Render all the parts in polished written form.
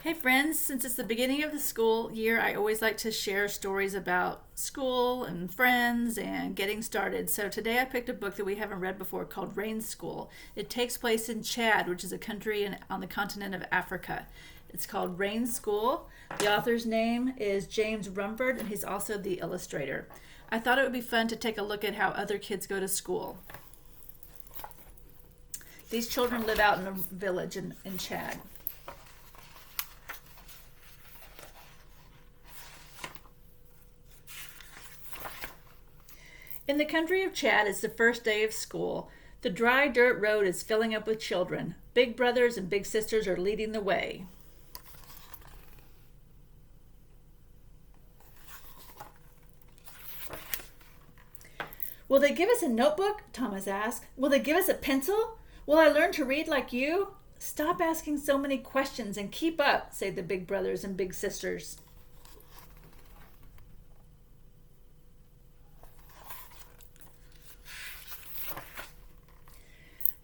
Hey friends, since it's the beginning of the school year, I always like to share stories about school and friends and getting started. So today I picked a book that we haven't read before called Rain School. It takes place in Chad, which is a country on the continent of Africa. It's called Rain School. The author's name is James Rumford, and he's also the illustrator. I thought it would be fun to take a look at how other kids go to school. These children live out in a village in Chad. In the country of Chad, it's the first day of school. The dry dirt road is filling up with children. Big brothers and big sisters are leading the way. Will they give us a notebook? Thomas asked. Will they give us a pencil? Will I learn to read like you? Stop asking so many questions and keep up, say the big brothers and big sisters.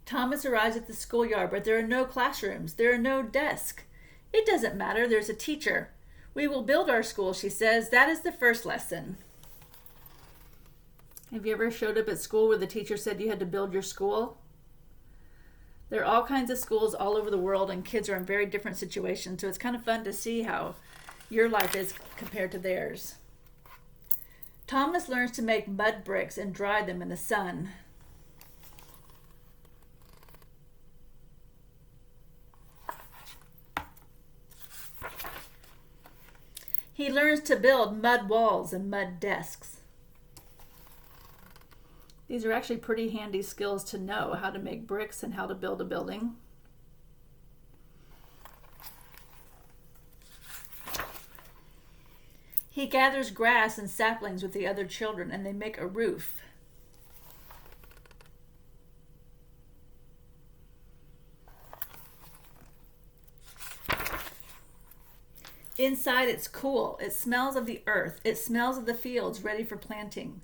Thomas arrives at the schoolyard, but there are no classrooms. There are no desks. It doesn't matter. There's a teacher. We will build our school, she says. That is the first lesson. Have you ever showed up at school where the teacher said you had to build your school? There are all kinds of schools all over the world, and kids are in very different situations, so it's kind of fun to see how your life is compared to theirs. Thomas learns to make mud bricks and dry them in the sun. He learns to build mud walls and mud desks. These are actually pretty handy skills to know, how to make bricks and how to build a building. He gathers grass and saplings with the other children, and they make a roof. Inside it's cool. It smells of the earth. It smells of the fields ready for planting.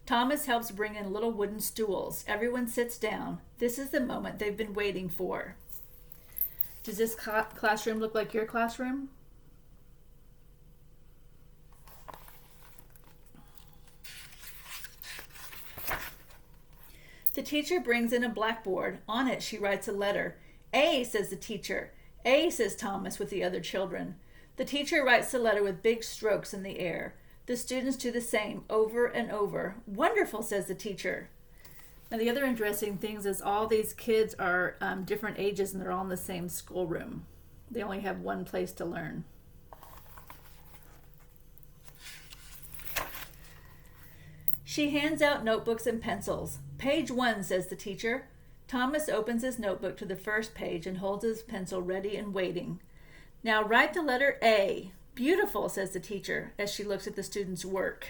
Thomas helps bring in little wooden stools. Everyone sits down. This is the moment they've been waiting for. Does this classroom look like your classroom? The teacher brings in a blackboard. On it she writes a letter. A, says the teacher. A, says Thomas with the other children. The teacher writes the letter with big strokes in the air. The students do the same over and over. Wonderful, says the teacher. Now the other interesting thing is all these kids are different ages and they're all in the same schoolroom. They only have one place to learn. She hands out notebooks and pencils. Page 1, says the teacher. Thomas opens his notebook to the first page and holds his pencil ready and waiting. Now write the letter A. Beautiful, says the teacher as she looks at the student's work.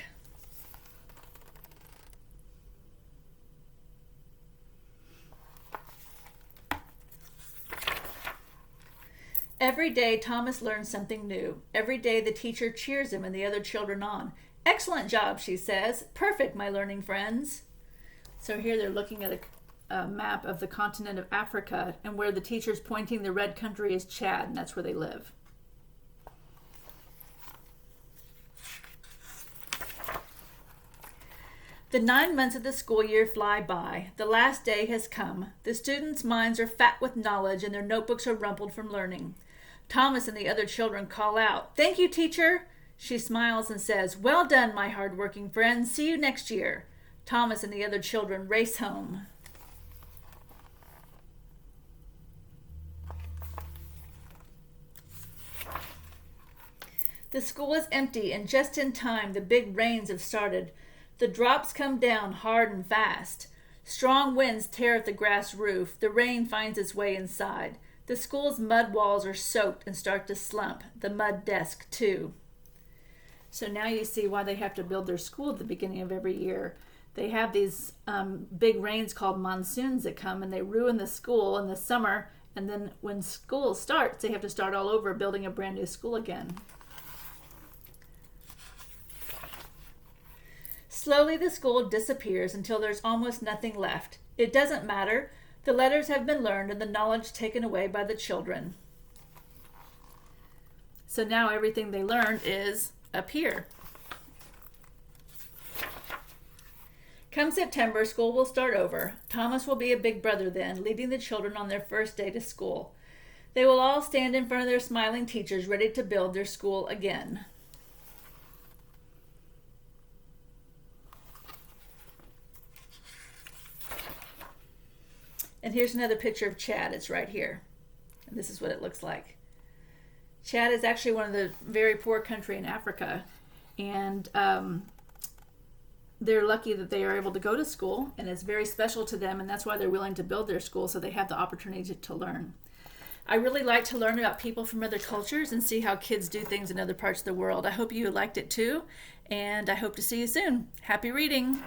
Every day Thomas learns something new. Every day the teacher cheers him and the other children on. Excellent job, she says. Perfect, my learning friends. So here they're looking at a map of the continent of Africa, and where the teacher's pointing the red country is Chad, and that's where they live. The 9 months of the school year fly by. The last day has come. The students' minds are fat with knowledge, and their notebooks are rumpled from learning. Thomas and the other children call out, "Thank you, teacher." She smiles and says, "Well done, my hard-working friends. See you next year." Thomas and the other children race home. The school is empty, and just in time the big rains have started. The drops come down hard and fast. Strong winds tear at the grass roof. The rain finds its way inside. The school's mud walls are soaked and start to slump. The mud desk, too. So now you see why they have to build their school at the beginning of every year. They have these big rains called monsoons that come, and they ruin the school in the summer. And then when school starts, they have to start all over building a brand new school again. Slowly the school disappears until there's almost nothing left. It doesn't matter. The letters have been learned and the knowledge taken away by the children. So now everything they learned is up here. Come September, school will start over. Thomas will be a big brother then, leading the children on their first day to school. They will all stand in front of their smiling teachers, ready to build their school again. And here's another picture of Chad. It's right here. And this is what it looks like. Chad is actually one of the very poor country in Africa. And they're lucky that they are able to go to school. And it's very special to them. And that's why they're willing to build their school, so they have the opportunity to learn. I really like to learn about people from other cultures and see how kids do things in other parts of the world. I hope you liked it too. And I hope to see you soon. Happy reading.